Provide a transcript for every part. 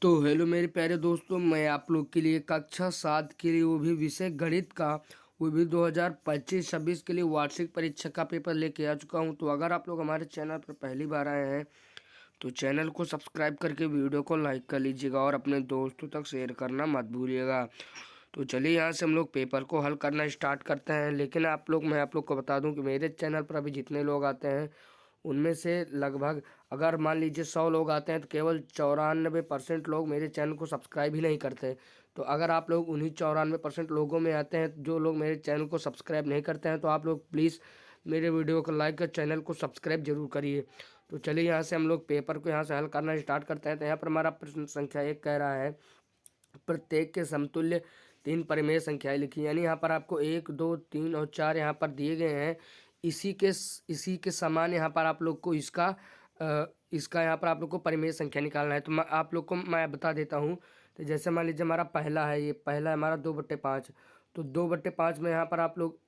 तो हेलो मेरे प्यारे दोस्तों, मैं आप लोग के लिए कक्षा 7 के लिए वो भी विषय गणित का वो भी 2025-26 के लिए वार्षिक परीक्षा का पेपर लेके आ चुका हूं। तो अगर आप लोग हमारे चैनल पर पहली बार आए हैं तो चैनल को सब्सक्राइब करके वीडियो को लाइक कर लीजिएगा और अपने दोस्तों तक शेयर करना मत भूलिएगा। तो चलिए यहाँ से हम लोग पेपर को हल करना स्टार्ट करते हैं। लेकिन मैं आप लोग को बता दूं कि मेरे चैनल पर अभी जितने लोग आते हैं उनमें से लगभग, अगर मान लीजिए 100 लोग आते हैं तो केवल 94% लोग मेरे चैनल को सब्सक्राइब ही नहीं करते। तो अगर आप लोग उन्हीं 94% लोगों में आते हैं जो लोग मेरे चैनल को सब्सक्राइब नहीं करते हैं, तो आप लोग प्लीज़ मेरे वीडियो को लाइक कर चैनल को सब्सक्राइब जरूर करिए। तो चलिए यहाँ से हम लोग पेपर को यहाँ से हल करना स्टार्ट करते हैं। तो यहाँ पर हमारा प्रश्न संख्या 1 कह रहा है, प्रत्येक के समतुल्य 3 परिमेय संख्याएं लिखी। यानी यहाँ पर आपको 1, 2, 3 और 4 यहाँ पर दिए गए हैं। इसी के समान यहाँ पर आप लोग को इसका यहाँ पर आप लोग को परिमेय संख्या निकालना है। तो आप लोग को मैं बता देता हूँ। तो जैसे मान लीजिए हमारा पहला है, ये पहला है हमारा 2/5। तो 2/5 में यहाँ पर आप लोग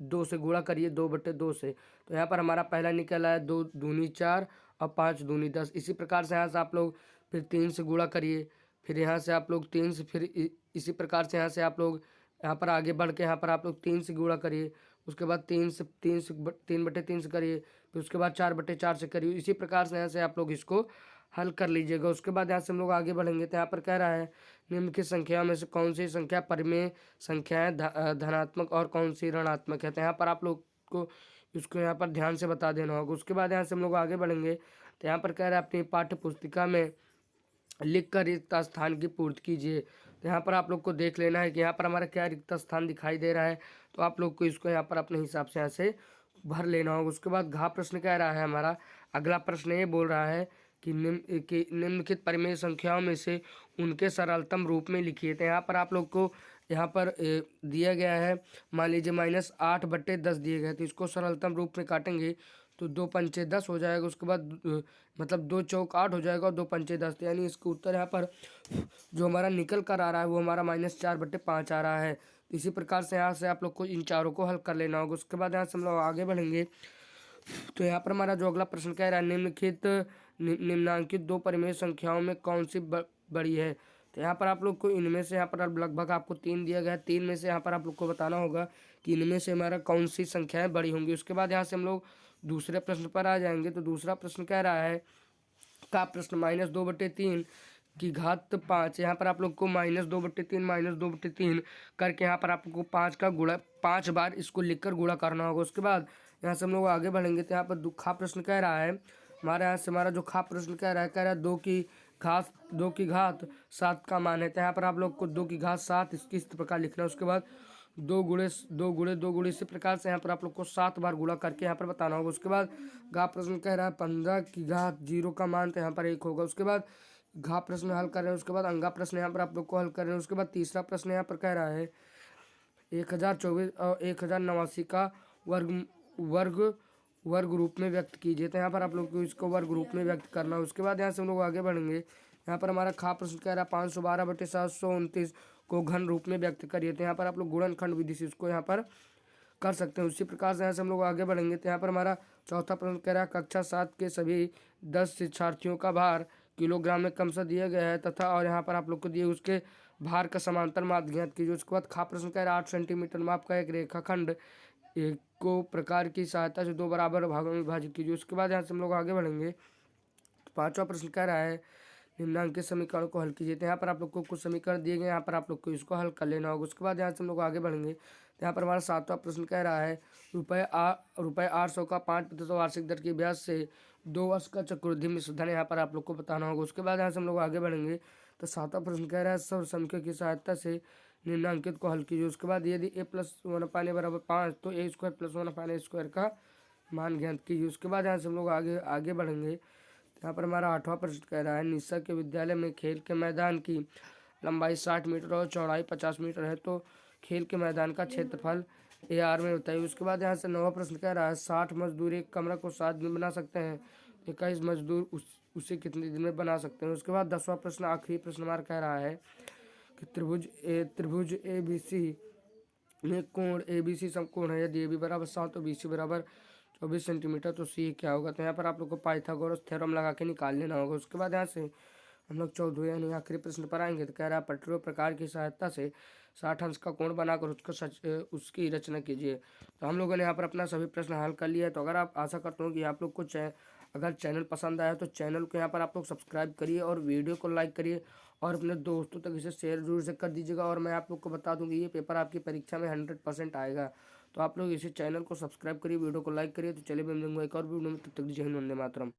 2 से गुणा करिए, 2/2 से। तो यहाँ पर हमारा पहला निकला है 2 दूनी 4 और 5 दूनी 10। इसी प्रकार से यहाँ से आप लोग फिर 3 से गुणा करिए, फिर यहाँ से आप लोग 3 से, फिर इसी प्रकार से यहाँ से आप लोग यहाँ पर आगे बढ़ के यहाँ पर आप लोग 3 से गुणा करिए। उसके बाद 3/3 से करिए, फिर उसके बाद 4/4 से करिए। इसी प्रकार से यहाँ से आप लोग इसको हल कर लीजिएगा। उसके बाद यहाँ से हम लोग आगे बढ़ेंगे। तो यहाँ पर कह रहा है, निम्नलिखित संख्या में से कौन सी संख्या परिमेय संख्याएं धनात्मक और कौन सी ऋणात्मक है। तो यहाँ पर आप लोग को इसको यहाँ पर ध्यान से बता देना होगा। उसके बाद यहाँ से हम लोग आगे बढ़ेंगे। तो यहाँ पर कह रहा है, अपनी पाठ्य पुस्तिका में लिख कर रिक्त स्थान की पूर्ति कीजिए। तो यहाँ पर आप लोग को देख लेना है कि यहाँ पर हमारा क्या रिक्त स्थान दिखाई दे रहा है। तो आप लोग को इसको यहाँ पर अपने हिसाब से यहाँ से भर लेना होगा। उसके बाद घ प्रश्न कह रहा है, हमारा अगला प्रश्न ये बोल रहा है कि निम्नलिखित परिमेय संख्याओं में से उनके सरलतम रूप में लिखिए। तो यहाँ पर आप लोग को यहाँ पर दिया गया है, मान लीजिए -8/10 दिए गए। तो इसको सरलतम रूप में काटेंगे तो 2 पंचे 10 हो जाएगा। उसके बाद मतलब 2 चौक 8 हो जाएगा और 2 पंचे 10। यानी इसका उत्तर यहाँ पर जो हमारा निकल कर आ रहा है वो हमारा -4/5 आ रहा है। तो इसी प्रकार से यहाँ से आप लोग को इन चारों को हल कर लेना होगा। उसके बाद यहाँ से हम लोग आगे बढ़ेंगे। तो यहाँ पर हमारा जो अगला प्रश्न कह रहा है, निम्नांकित 2 परिमेय संख्याओं में कौन सी बड़ी है। तो यहाँ पर आप लोग को इनमें से यहाँ पर लगभग आपको 3 दिया गया है। 3 में से यहाँ पर आप लोग को बताना होगा कि इनमें से हमारा कौन सी संख्याएं बड़ी होंगी। उसके बाद यहाँ से हम लोग दूसरे प्रश्न पर आ जाएंगे। तो दूसरा प्रश्न कह रहा है, का प्रश्न -2/3 की घात 5। यहाँ पर आप लोग को -2/3 करके यहाँ पर आपको 5 का गुणा 5 बार इसको लिखकर गुणा करना होगा। उसके बाद यहाँ से हम लोग आगे बढ़ेंगे। तो यहाँ पर खा प्रश्न कह रहा है, हमारा जो खा प्रश्न कह रहा है 2 की घात 7 का मान है। तो यहाँ पर आप लोग को 2 की घात 7 इस प्रकार लिखना है। उसके बाद 2 इसी प्रकार से यहाँ पर आप लोग को 7 बार गुणा करके यहाँ पर बताना होगा। उसके बाद घा प्रश्न कह रहा है 15 की घात 0 का मान, तो यहाँ पर 1 होगा। उसके बाद घा प्रश्न हल कर रहे हैं। उसके बाद अंगा प्रश्न यहाँ पर आप लोग को हल कर रहे हैं। उसके बाद तीसरा प्रश्न यहाँ पर कह रहा है 1024 और 1089 का वर्ग रूप में व्यक्त कीजिए। तो यहाँ पर आप लोग को इसको वर्ग रूप में व्यक्त करना है। उसके बाद यहाँ से हम लोग आगे बढ़ेंगे। यहाँ पर हमारा खा प्रश्न कह रहा है 512/729 को घन रूप में व्यक्त करिए। तो यहाँ पर आप लोग गुणनखंड विधि से इसको यहाँ पर कर सकते हैं। उसी प्रकार से यहाँ से हम लोग आगे बढ़ेंगे। तो यहाँ पर हमारा चौथा प्रश्न कह रहा है, कक्षा 7 के सभी 10 शिक्षार्थियों का भार किलोग्राम में क्रमशः दिया गया है तथा और यहाँ पर आप लोग को दिए उसके भार का समांतर माध्य ज्ञात कीजिए। उसके बाद खा प्रश्न कह रहा है 8 सेंटीमीटर माप का एक रेखाखंड को प्रकार की सहायता से 2 बराबर भागों में विभाजित कीजिए। उसके बाद यहाँ से हम लोग आगे बढ़ेंगे। पांचवा प्रश्न कह रहा है, निम्नांकित समीकरण को हल कीजिए। तो यहाँ पर आप लोग को कुछ समीकरण दिए गए, यहाँ पर आप लोग को इसको हल कर लेना होगा। उसके बाद यहाँ से हम लोग आगे बढ़ेंगे। तो यहाँ पर हमारा सातवां प्रश्न कह रहा है, रुपये 800 का 5% वार्षिक दर के ब्याज से 2 वर्ष का चक्रवृद्धि मिश्र धन यहाँ पर आप लोग को बताना होगा। उसके बाद यहाँ से हम लोग आगे बढ़ेंगे। तो सातवां प्रश्न कह रहा है, सब संख्या की सहायता से निम्नांकित को हल कीजिए। उसके बाद यदि a+1/a बराबर 5 तो a² + 1/a² का मान ज्ञात कीजिए। उसके बाद यहाँ से हम लोग आगे बढ़ेंगे। यहाँ पर हमारा आठवां प्रश्न कह रहा है, निशा के विद्यालय में खेल के मैदान की लंबाई 60 मीटर और चौड़ाई 50 मीटर है, तो खेल के मैदान का क्षेत्रफल AR में बताइए। उसके बाद यहाँ से नौवां प्रश्न कह रहा है, 60 मजदूर एक कमरा को 7 दिन बना सकते हैं, 21 मजदूर उसे कितने दिन में बना सकते हैं। उसके बाद 10वां प्रश्न आखिरी प्रश्न हमारा कह रहा है कि त्रिभुज ABC में कोण ABC समकोण है, यदि AB बराबर 7 तो BC बराबर 24 सेंटीमीटर, तो C क्या होगा। तो यहाँ पर आप लोग को पाइथागोरस थ्योरम लगा के निकाल लेना होगा। उसके बाद यहाँ से हम लोग 14वें यानी आखिरी प्रश्न पर आएंगे। तो कह रहा है पटरियों प्रकार की सहायता से 60 अंश का कोण बनाकर उसकी रचना कीजिए। तो हम लोगों ने यहाँ पर अपना सभी प्रश्न हल कर लिया है। तो अगर आप आशा करता हूँ कि आप लोग को अगर चैनल पसंद आया तो चैनल को यहाँ पर आप लोग सब्सक्राइब करिए और वीडियो को लाइक करिए और अपने दोस्तों तक इसे शेयर जरूर से कर दीजिएगा। और मैं आप लोग को बता दूँ कि ये पेपर आपकी परीक्षा में 100% आएगा। तो आप लोग इसे चैनल को सब्सक्राइब करिए, वीडियो को लाइक करिए। तो चलिए मैं मिलूंगा एक और वीडियो में, तब तक जय हिंद, वंदे मातरम।